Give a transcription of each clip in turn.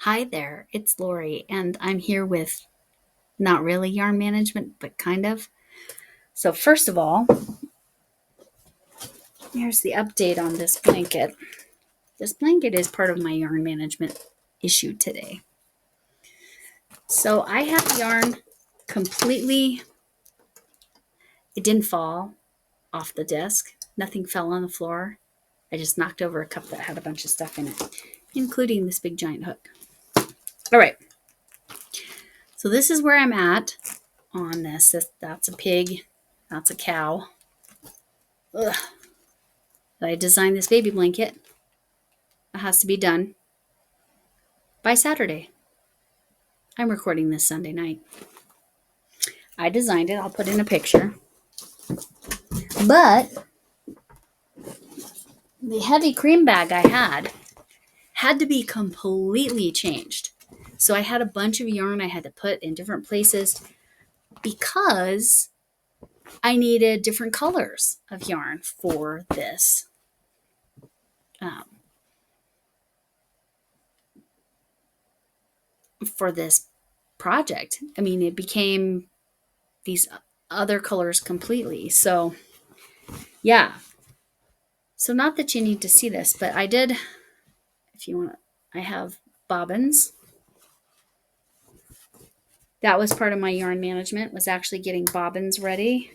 Hi there, it's Lori, and I'm here with not really yarn management, but kind of. So, first of all, here's the update on this blanket. This blanket is part of my yarn management issue today. So, I have yarn completely, it didn't fall off the desk, nothing fell on the floor. I just knocked over a cup that had a bunch of stuff in it, including this big giant hook. All right, so this is where I'm at on this. That's a pig, that's a cow. Ugh. I designed this baby blanket. It has to be done by Saturday. I'm recording this Sunday night. I designed it. I'll put in a picture. But the heavy cream bag I had to be completely changed. So I had a bunch of yarn I had to put in different places because I needed different colors of yarn for this. For this project. I mean, it became these other colors completely. So, yeah. So, not that you need to see this, but I did, if you want, I have bobbins. That was part of my yarn management, was actually getting bobbins ready.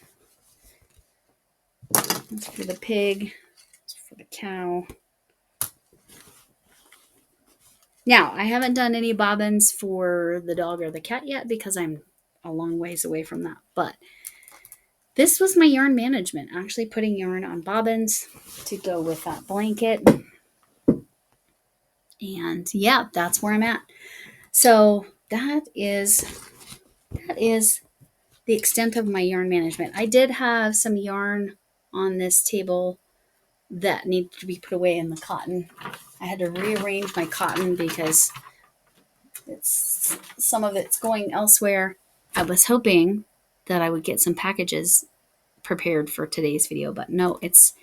That's for the pig, that's for the cow. Now, I haven't done any bobbins for the dog or the cat yet because I'm a long ways away from that. But this was my yarn management, actually putting yarn on bobbins to go with that blanket. And yeah, that's where I'm at. So that is the extent of my yarn management. I did have some yarn on this table that needed to be put away in the cotton. I had to rearrange my cotton because some of it's going elsewhere. I was hoping that I would get some packages prepared for today's video, but no, it's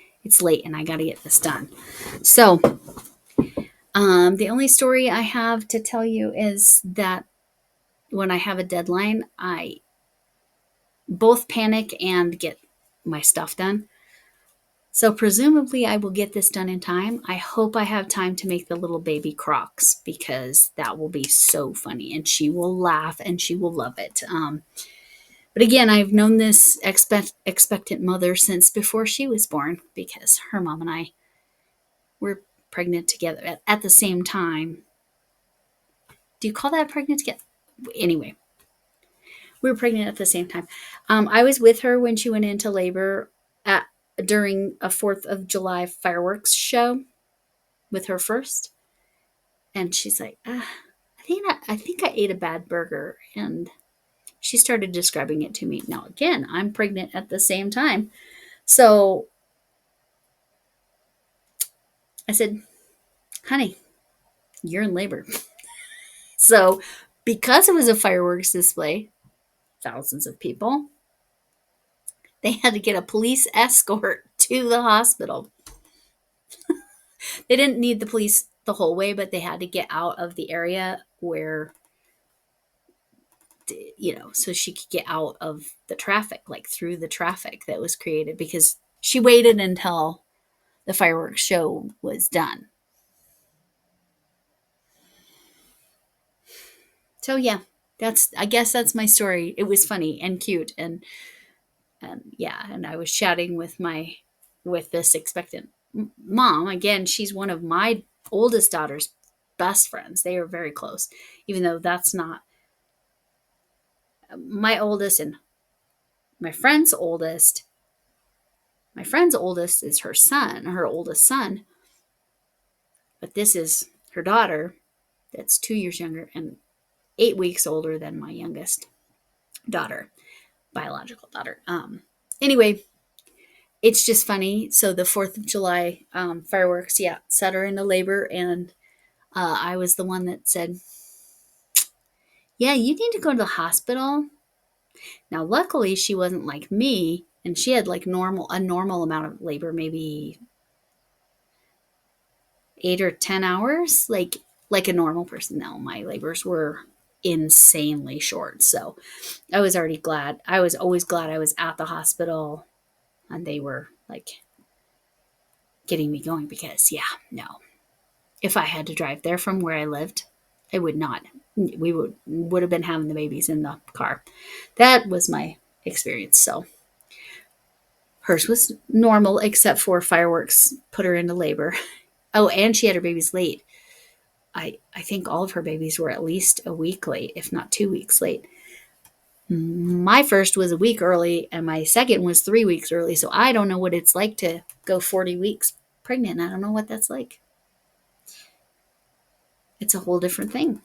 late and I got to get this done. So the only story I have to tell you is that when I have a deadline, I both panic and get my stuff done. So presumably I will get this done in time. I hope I have time to make the little baby Crocs because that will be so funny and she will laugh and she will love it. But again, I've known this expectant mother since before she was born because her mom and I were pregnant together at the same time. Do you call that pregnant together? Anyway, we were pregnant at the same time. I was with her when she went into labor during a 4th of July fireworks show with her first. And she's like, I think I ate a bad burger. And she started describing it to me. Now, again, I'm pregnant at the same time. So I said, honey, you're in labor. So because it was a fireworks display, thousands of people, they had to get a police escort to the hospital. They didn't need the police the whole way, but they had to get out of the area where, so she could get out of the traffic, like through the traffic that was created because she waited until the fireworks show was done. So yeah, I guess that's my story. It was funny and cute and yeah, and I was chatting with this expectant mom. Again, she's one of my oldest daughter's best friends. They are very close, even though that's not my oldest and my friend's oldest. My friend's oldest is her son, her oldest son. But this is her daughter that's 2 years younger and 8 weeks older than my youngest daughter, biological daughter. Anyway, it's just funny. So the 4th of July fireworks, yeah, set her into labor. And I was the one that said, yeah, you need to go to the hospital. Now, luckily, she wasn't like me. And she had like a normal amount of labor, maybe 8 or 10 hours. Like like a normal person. No, my labors were insanely short. So I was already glad. I was always glad I was at the hospital and they were like getting me going because, yeah, no. If I had to drive there from where I lived, I would not. We would have been having the babies in the car. That was my experience. So hers was normal, except for fireworks put her into labor. Oh, and she had her babies late. I think all of her babies were at least a week late, if not 2 weeks late. My first was a week early, and my second was 3 weeks early. So I don't know what it's like to go 40 weeks pregnant. I don't know what that's like. It's a whole different thing.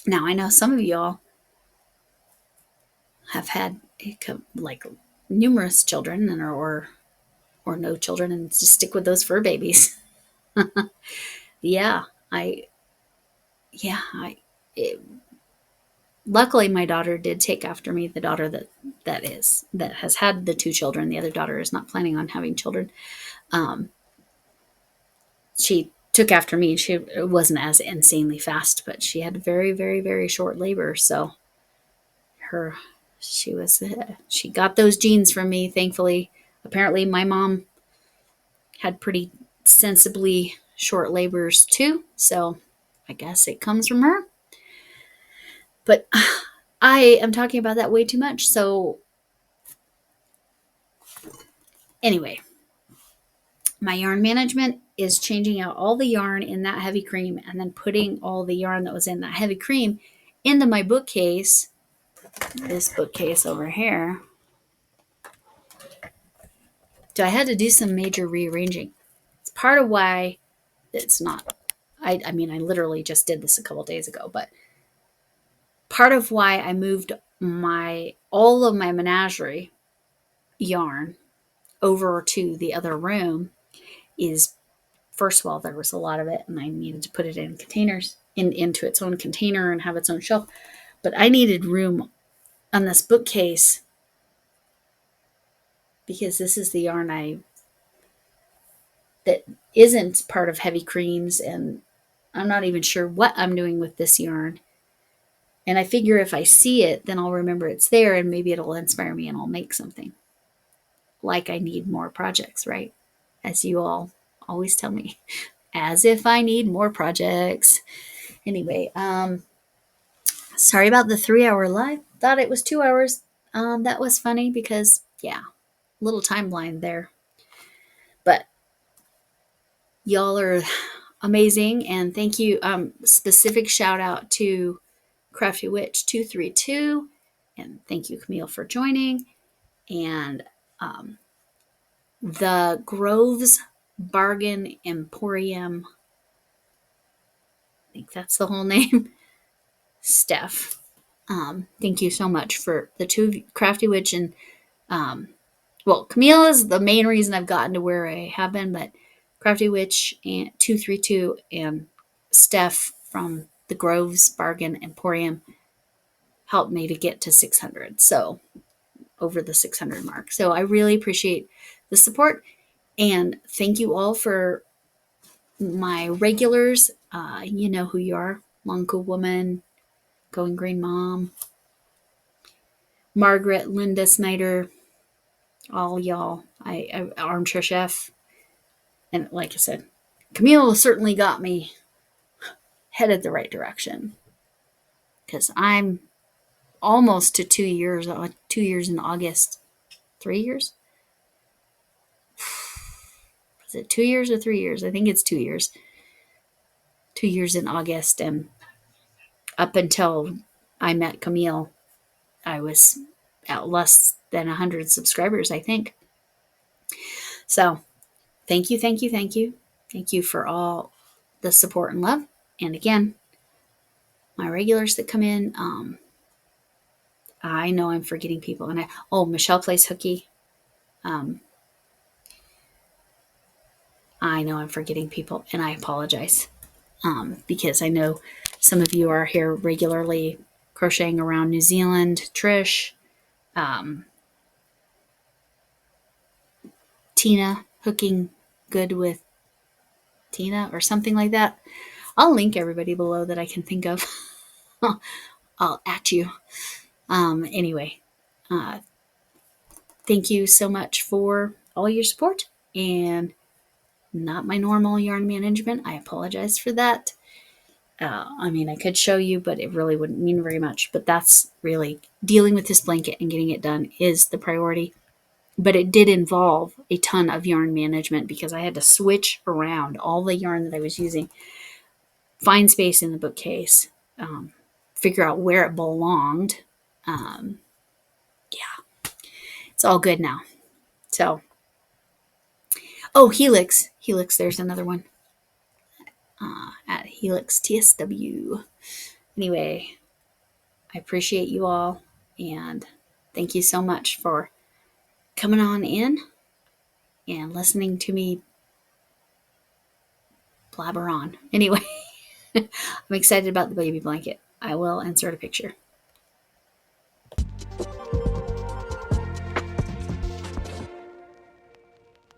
Now, I know some of y'all have had like numerous children or no children and just stick with those fur babies. yeah, I yeah, I it, luckily my daughter did take after me, the daughter that has had the two children. The other daughter is not planning on having children. Um she took after me. She wasn't as insanely fast, but she had very, very, very short labor. So her, she got those genes from me, thankfully. Apparently, my mom had pretty sensibly short labors too. So I guess it comes from her. But I am talking about that way too much. So anyway, my yarn management is changing out all the yarn in that heavy cream and then putting all the yarn that was in that heavy cream into my bookcase. This bookcase over here. So I had to do some major rearranging. It's part of why it's not. I mean, I literally just did this a couple days ago, but part of why I moved all of my menagerie yarn over to the other room is, first of all, there was a lot of it and I needed to put it in containers into its own container and have its own shelf. But I needed room on this bookcase because this is the yarn that isn't part of heavy creams, and I'm not even sure what I'm doing with this yarn. And I figure if I see it, then I'll remember it's there and maybe it'll inspire me and I'll make something. Like I need more projects, right? As you all always tell me. As if I need more projects. Anyway, sorry about the 3-hour live. Thought it was 2 hours. That was funny because, yeah, little timeline there. But y'all are amazing, and thank you. Specific shout out to Crafty Witch 232, and thank you, Camille, for joining. And the Groves Bargain Emporium, I think that's the whole name. Steph, thank you so much for the two of you, Crafty Witch and well, Camille is the main reason I've gotten to where I have been, but Crafty Witch and 232 and Steph from the Groves Bargain Emporium helped me to get to 600. So over the 600 mark. So I really appreciate the support, and thank you all for my regulars. You know who you are. Long Cool Woman, Going Green Mom, Margaret, Linda Snyder, all y'all. I Armchair Chef. And like I said, Camille certainly got me headed the right direction because I'm almost to 2 years. 2 years in August. 3 years? Is it 2 years or 3 years? I think it's 2 years. 2 years in August, and up until I met Camille, I was at less than 100 subscribers, I think. So thank you, thank you, thank you. Thank you for all the support and love. And again, my regulars that come in, I know I'm forgetting people. And Michelle Plays Hooky. I know I'm forgetting people, and I apologize because I know some of you are here regularly crocheting around New Zealand. Trish, Tina, Hooking Good with Tina or something like that. I'll link everybody below that I can think of. I'll at you. Anyway, uh, thank you so much for all your support and not my normal yarn management. I apologize for that. I mean, I could show you, but it really wouldn't mean very much. But that's really dealing with this blanket and getting it done is the priority. But it did involve a ton of yarn management because I had to switch around all the yarn that I was using, find space in the bookcase, figure out where it belonged. Yeah, it's all good now. So, oh, Helix. Helix, there's another one at Helix TSW. Anyway, I appreciate you all and thank you so much for coming on in and listening to me blabber on. Anyway, I'm excited about the baby blanket. I will insert a picture.